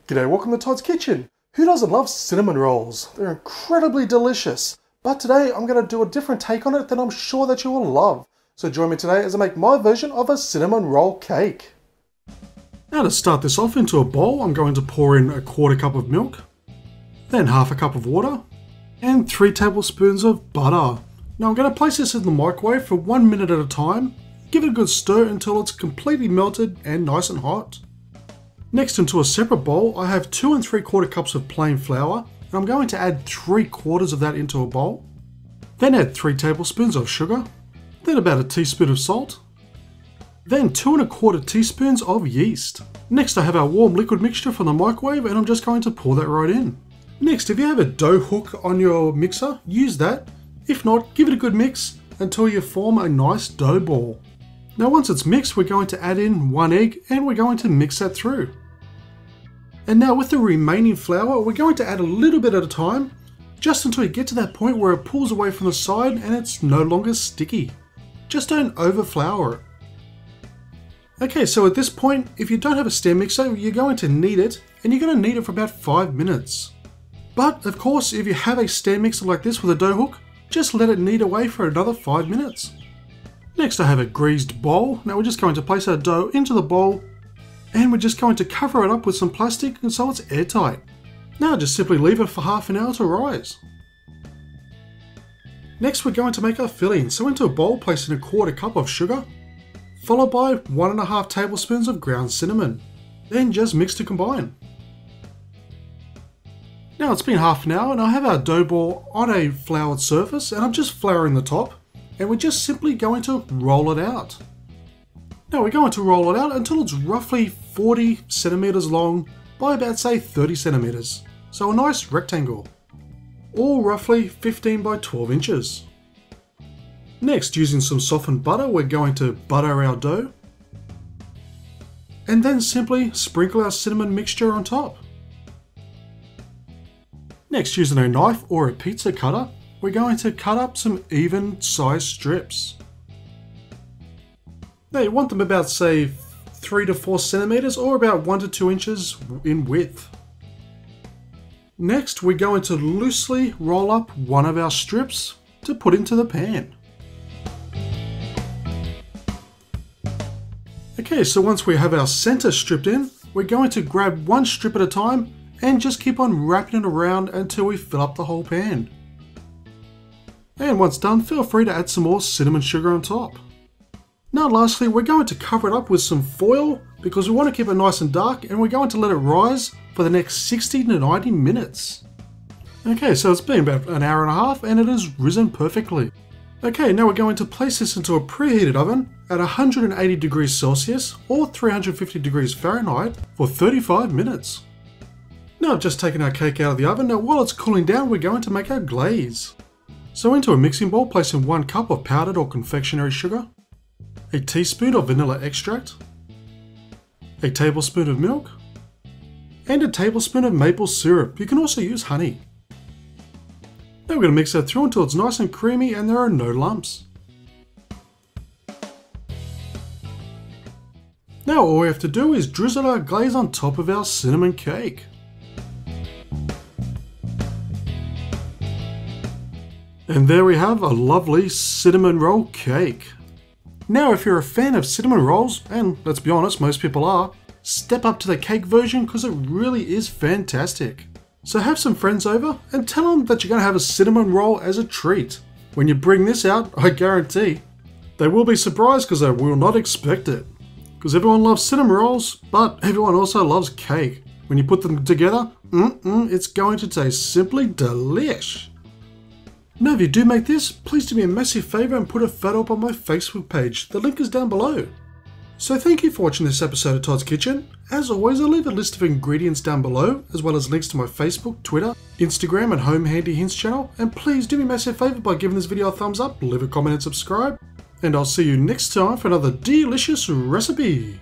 G'day, welcome to Todd's Kitchen. Who doesn't love cinnamon rolls? They're incredibly delicious. But today I'm going to do a different take on it that I'm sure that you will love. So join me today as I make my version of a cinnamon roll cake. Now to start this off, into a bowl I'm going to pour in a 1/4 cup of milk, then 1/2 cup of water, and 3 tablespoons of butter. Now I'm going to place this in the microwave for 1 minute at a time. Give it a good stir until it's completely melted and nice and hot. Next, into a separate bowl, I have 2 3/4 cups of plain flour, and I'm going to add 3/4 of that into a bowl. Then add 3 tablespoons of sugar, then about a teaspoon of salt, then 2 1/4 teaspoons of yeast. Next, I have our warm liquid mixture from the microwave, and I'm just going to pour that right in. Next, if you have a dough hook on your mixer, use that. If not, give it a good mix until you form a nice dough ball. Now once it's mixed, we're going to add in 1 egg, and we're going to mix that through. And now with the remaining flour, we're going to add a little bit at a time, just until you get to that point where it pulls away from the side and it's no longer sticky. Just don't overflour it. Okay, so at this point, if you don't have a stand mixer, you're going to need it, and you're going to need it for about 5 minutes. But of course, if you have a stand mixer like this with a dough hook, just let it knead away for another 5 minutes. Next, I have a greased bowl. Now we're just going to place our dough into the bowl, and we're just going to cover it up with some plastic and so it's airtight. Now just simply leave it for half an hour to rise. Next, we're going to make our filling. So into a bowl, place in a 1/4 cup of sugar, followed by 1 1/2 tablespoons of ground cinnamon. Then just mix to combine. Now it's been half an hour and I have our dough ball on a floured surface, and I'm just flouring the top, and we're just simply going to roll it out. Now we're going to roll it out until it's roughly 40 centimeters long by about, say, 30 centimeters. So a nice rectangle, or roughly 15 by 12 inches. Next, using some softened butter, we're going to butter our dough, and then simply sprinkle our cinnamon mixture on top. Next, using a knife or a pizza cutter, we're going to cut up some even sized strips. Now you want them about, say, 3 to 4 centimeters or about 1 to 2 inches in width. Next, we're going to loosely roll up one of our strips to put into the pan. Okay, so once we have our center stripped in, we're going to grab one strip at a time and just keep on wrapping it around until we fill up the whole pan. And once done, feel free to add some more cinnamon sugar on top. Now lastly, we're going to cover it up with some foil because we want to keep it nice and dark, and we're going to let it rise for the next 60 to 90 minutes. Okay, so it's been about an hour and a half and it has risen perfectly. Okay, now we're going to place this into a preheated oven at 180 degrees Celsius or 350 degrees Fahrenheit for 35 minutes. Now I've just taken our cake out of the oven. Now while it's cooling down, we're going to make our glaze. So into a mixing bowl, place in 1 cup of powdered or confectionery sugar, a teaspoon of vanilla extract, a tablespoon of milk, and a tablespoon of maple syrup. You can also use honey. Now we're going to mix that through until it's nice and creamy and there are no lumps. Now all we have to do is drizzle our glaze on top of our cinnamon cake. And there we have a lovely cinnamon roll cake. Now if you're a fan of cinnamon rolls, and let's be honest, most people are, step up to the cake version because it really is fantastic. So have some friends over and tell them that you're going to have a cinnamon roll as a treat. When you bring this out, I guarantee they will be surprised because they will not expect it. Because everyone loves cinnamon rolls, but everyone also loves cake. When you put them together, it's going to taste simply delish. Now if you do make this, please do me a massive favour and put a photo up on my Facebook page. The link is down below. So thank you for watching this episode of Todd's Kitchen. As always, I'll leave a list of ingredients down below, as well as links to my Facebook, Twitter, Instagram and Home Handy Hints channel. And please do me a massive favour by giving this video a thumbs up, leave a comment and subscribe. And I'll see you next time for another delicious recipe.